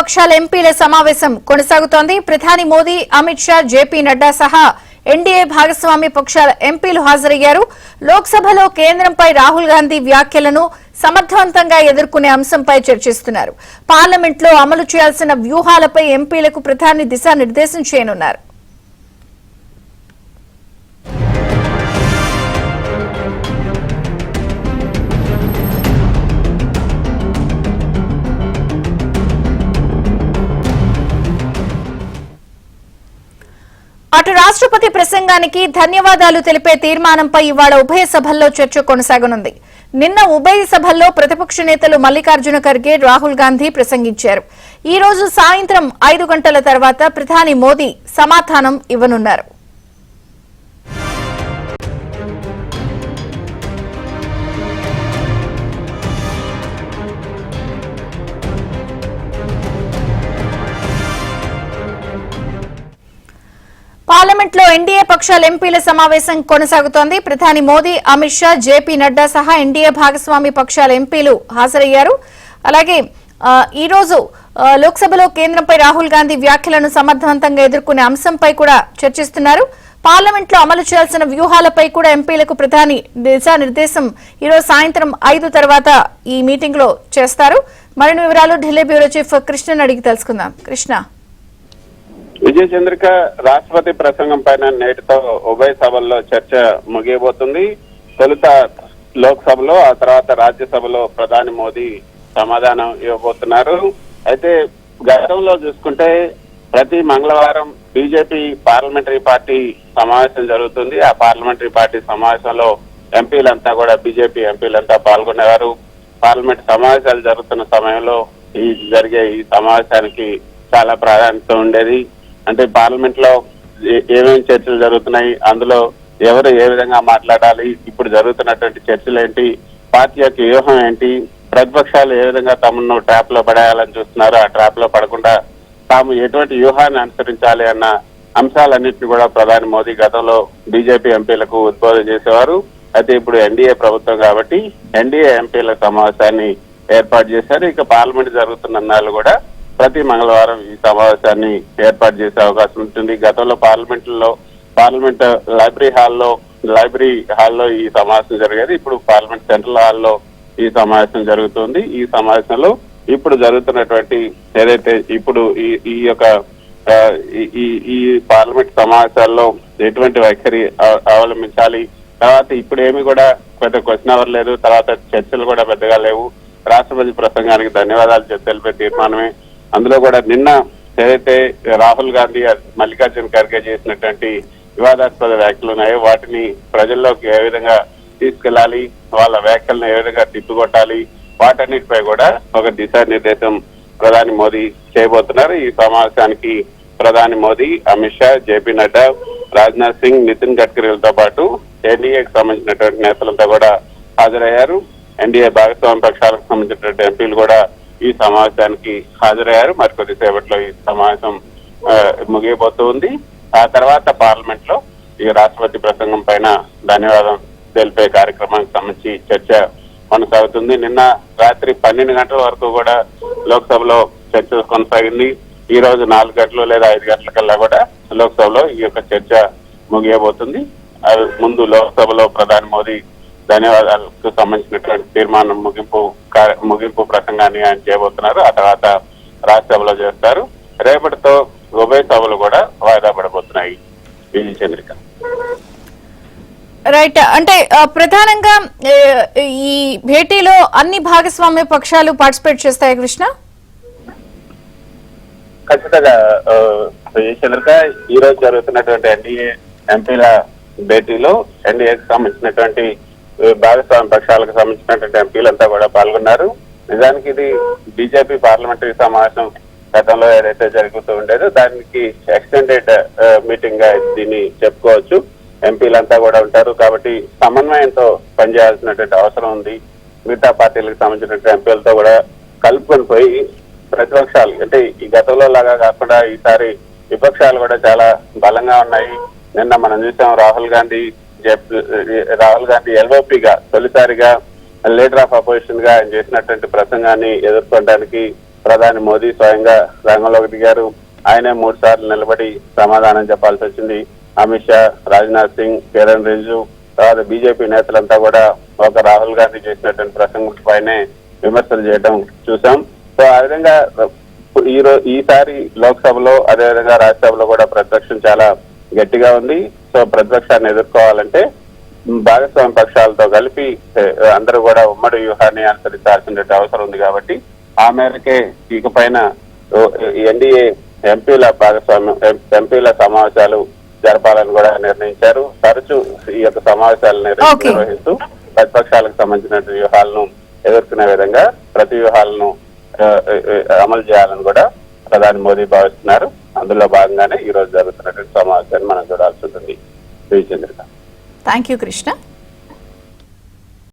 పక్షాల ఎంపీల సమావేశం కొనసాగుతోంది. ప్రధాని మోదీ, అమిత్ షా, జేపీ నడ్డా సహా ఎన్డీఏ భాగస్వామ్య పక్షాల ఎంపీలు హాజరయ్యారు. లోక్సభలో కేంద్రంపై రాహుల్ గాంధీ వ్యాఖ్యలను సమర్థవంతంగా ఎదుర్కొనే అంశంపై చర్చిస్తున్నారు. పార్లమెంట్లో అమలు చేయాల్సిన వ్యూహాలపై ఎంపీలకు ప్రధాని దిశానిర్దేశం చేయనున్నారు. అటు రాష్ట్రపతి ప్రసంగానికి ధన్యవాదాలు తెలిపే తీర్మానంపై ఇవాళ ఉభయ సభల్లో చర్చ కొనసాగనుంది. నిన్న ఉభయ సభల్లో ప్రతిపక్ష నేతలు మల్లికార్జున ఖర్గే, రాహుల్ గాంధీ ప్రసంగించారు. ఈ రోజు సాయంత్రం 5 గంటల తర్వాత ప్రధాని మోదీ సమాధానం ఇవ్వనున్నారు. పార్లమెంట్లో ఎన్డీఏ పక్షాల ఎంపీల సమావేశం కొనసాగుతోంది. ప్రధాని మోదీ, అమిత్ షా, జేపీ నడ్డా సహా ఎన్డీఏ భాగస్వామి పక్షాల ఎంపీలు హాజరయ్యారు. అలాగే ఈ రోజు లోక్సభలో కేంద్రంపై రాహుల్ గాంధీ వ్యాఖ్యలను సమర్థవంతంగా ఎదుర్కొనే అంశంపై కూడా చర్చిస్తున్నారు. పార్లమెంట్లో అమలు చేయాల్సిన వ్యూహాలపై కూడా ఎంపీలకు ప్రధాని దిశానిర్దేశం ఈరోజు సాయంత్రం 5 తర్వాత ఈ మీటింగ్ లో చేస్తారు. మరిన్ని వివరాలు ఢిల్లీ బ్యూరో చీఫ్ కృష్ణని అడిగి తెలుసుకుందాం. కృష్ణ, విజయ్ చంద్రిక, రాష్ట్రపతి ప్రసంగం పైన నేటితో ఉభయ సభల్లో చర్చ ముగియబోతుంది. తొలుత లోక్సభలో, ఆ తర్వాత రాజ్యసభలో ప్రధాని మోదీ సమాధానం ఇవ్వబోతున్నారు. అయితే గతంలో చూసుకుంటే ప్రతి మంగళవారం బీజేపీ పార్లమెంటరీ పార్టీ సమావేశం జరుగుతుంది. ఆ పార్లమెంటరీ పార్టీ సమావేశంలో ఎంపీలంతా కూడా, బీజేపీ ఎంపీలంతా పాల్గొనేవారు. పార్లమెంట్ సమావేశాలు జరుగుతున్న సమయంలో జరిగే ఈ సమావేశానికి చాలా ప్రాధాన్యత ఉండేది. అంటే పార్లమెంట్ లో ఏమేమి చర్చలు జరుగుతున్నాయి, అందులో ఎవరు ఏ విధంగా మాట్లాడాలి, ఇప్పుడు జరుగుతున్నటువంటి చర్చలు ఏంటి, పార్టీ యొక్క వ్యూహం ఏంటి, ప్రతిపక్షాలు ఏ విధంగా తమను ట్రాప్ లో పడేయాలని చూస్తున్నారు, ఆ ట్రాప్ లో పడకుండా తాము ఎటువంటి వ్యూహాన్ని అనుసరించాలి అన్న అంశాలన్నింటినీ కూడా ప్రధాని మోదీ గతంలో బీజేపీ ఎంపీలకు ఉద్బోధన చేసేవారు. అయితే ఇప్పుడు ఎన్డీఏ ప్రభుత్వం కాబట్టి ఎన్డీఏ ఎంపీల సమావేశాన్ని ఏర్పాటు చేశారు. ఇక పార్లమెంట్ జరుగుతున్న నాళ్ళు కూడా ప్రతి మంగళవారం ఈ సమావేశాన్ని ఏర్పాటు చేసే అవకాశం ఉంటుంది. గతంలో పార్లమెంట్ లైబ్రరీ హాల్లో ఈ సమావేశం జరిగేది. ఇప్పుడు పార్లమెంట్ సెంట్రల్ హాల్లో ఈ సమావేశం జరుగుతుంది. ఈ సమావేశంలో ఇప్పుడు జరుగుతున్నటువంటి ఏదైతే ఇప్పుడు ఈ యొక్క ఈ పార్లమెంట్ సమావేశాల్లో ఎటువంటి వైఖరి అవలంబించాలి, తర్వాత ఇప్పుడు ఏమి కూడా పెద్ద క్వశ్చన్ అవర్ లేదు, తర్వాత చర్చలు కూడా పెద్దగా లేవు. రాష్ట్రపతి ప్రసంగానికి ధన్యవాదాలు తెలిపే తీర్మానమే. అందులో కూడా నిన్న ఏదైతే రాహుల్ గాంధీ, మల్లికార్జున ఖర్గే చేసినటువంటి వివాదాస్పద వ్యాఖ్యలు ఉన్నాయో వాటిని ప్రజల్లోకి ఏ విధంగా తీసుకెళ్లాలి, వాళ్ళ వ్యాఖ్యలను ఏ విధంగా తిప్పికొట్టాలి, వాటన్నిటిపై కూడా ఒక దిశానిర్దేశం ప్రధాని మోదీ చేయబోతున్నారు. ఈ సమావేశానికి ప్రధాని మోదీ, అమిత్ షా, జేపీ నడ్డా, రాజ్నాథ్ సింగ్, నితిన్ గడ్కరీలతో పాటు ఎన్డీఏకి సంబంధించినటువంటి నేతలంతా కూడా హాజరయ్యారు. ఎన్డీఏ భాగస్వామ్య పక్షాలకు సంబంధించినటువంటి ఎంపీలు కూడా ఈ సమావేశానికి హాజరయ్యారు. మరి కొద్దిసేపట్లో ఈ సమావేశం ముగియబోతుంది. ఆ తర్వాత పార్లమెంట్ లో ఈ రాష్ట్రపతి ప్రసంగం పైన ధన్యవాదం తెలిపే కార్యక్రమానికి సంబంధించి చర్చ కొనసాగుతుంది. నిన్న రాత్రి 12 గంటల వరకు కూడా లోక్సభలో చర్చ కొనసాగింది. ఈ రోజు 4 గంటలు లేదా 5 గంటల కల్లా కూడా లోక్సభలో ఈ యొక్క చర్చ ముగియబోతుంది. ముందు లోక్సభలో ప్రధాని మోదీ ధన్యవాదాలకు సంబంధించినటువంటి తీర్మానం ముగింపు ప్రసంగాన్ని ఆయన చేయబోతున్నారు. ఆ తర్వాత రాజ్యసభలో చేస్తారు. రేపటితో ఉభయ సభలు కూడా వాయిదా పడబోతున్నాయి. విజయ చంద్రిక, రైట్. అంటే ప్రధానంగా ఈ భేటీలో అన్ని భాగస్వామ్య పక్షాలు పార్టిసిపేట్ చేస్తాయి కృష్ణ? ఖచ్చితంగా విజయ చంద్రిక, ఈ రోజు జరుగుతున్నటువంటి ఎన్డీఏ ఎంపీల భేటీలో ఎన్డీఏకి సంబంధించినటువంటి భాగస్వామ్య పక్షాలకు సంబంధించినటువంటి ఎంపీలంతా కూడా పాల్గొన్నారు. నిజానికి ఇది బీజేపీ పార్లమెంటరీ సమావేశం గతంలో ఏదైతే జరుగుతూ ఉండేదో దానికి ఎక్స్టెండెడ్ మీటింగ్ గా దీన్ని చెప్పుకోవచ్చు. ఎంపీలంతా కూడా ఉంటారు కాబట్టి సమన్వయంతో పనిచేయాల్సినటువంటి అవసరం ఉంది. మిగతా పార్టీలకు సంబంధించినటువంటి ఎంపీలతో కూడా కలుపుకొని పోయి ప్రతిపక్షాలు, అంటే ఈ గతంలో లాగా కాకుండా ఈసారి విపక్షాలు కూడా చాలా బలంగా ఉన్నాయి. నిన్న మనం చూసాం రాహుల్ గాంధీ ఎల్ఓపిగా తొలిసారిగా లీడర్ ఆఫ్ అపోజిషన్ గా ఆయన చేసినటువంటి ప్రసంగాన్ని ఎదుర్కొనడానికి ప్రధాని మోదీ స్వయంగా రంగంలోకి దిగారు. ఆయనే 3 సార్లు నిలబడి సమాధానం చెప్పాల్సి వచ్చింది. అమిత్ షా, రాజ్నాథ్ సింగ్, కిరణ్ రిజిజు, తర్వాత బీజేపీ నేతలంతా కూడా ఒక రాహుల్ గాంధీ చేసినటువంటి ప్రసంగం పైనే విమర్శలు చేయడం చూసాం. సో ఆ విధంగా ఈసారి లోక్సభలో అదేవిధంగా రాజ్యసభలో కూడా ప్రతిపక్షం చాలా గట్టిగా ఉంది. సో ప్రతిపక్షాన్ని ఎదుర్కోవాలంటే భాగస్వామ్య పక్షాలతో కలిపి అందరూ కూడా ఉమ్మడి వ్యూహాన్ని అనుసరించాల్సిన అవసరం ఉంది. కాబట్టి ఆ మేరకే ఇకపైన ఎన్డీఏ ఎంపీల సమావేశాలు జరపాలని కూడా నిర్ణయించారు. తరచూ ఈ యొక్క సమావేశాలను నిర్వహిస్తూ ప్రతిపక్షాలకు సంబంధించిన వ్యూహాలను ఎదుర్కొనే విధంగా ప్రతి వ్యూహాలను అమలు చేయాలని కూడా ప్రధాని మోదీ భావిస్తున్నారు. అందులో భాగంగానే ఈ రోజు జరుగుతున్నటువంటి సమావేశాన్ని మనం చూడాల్సి ఉంటుంది. శ్రీ చంద్రిక. Thank you Krishna.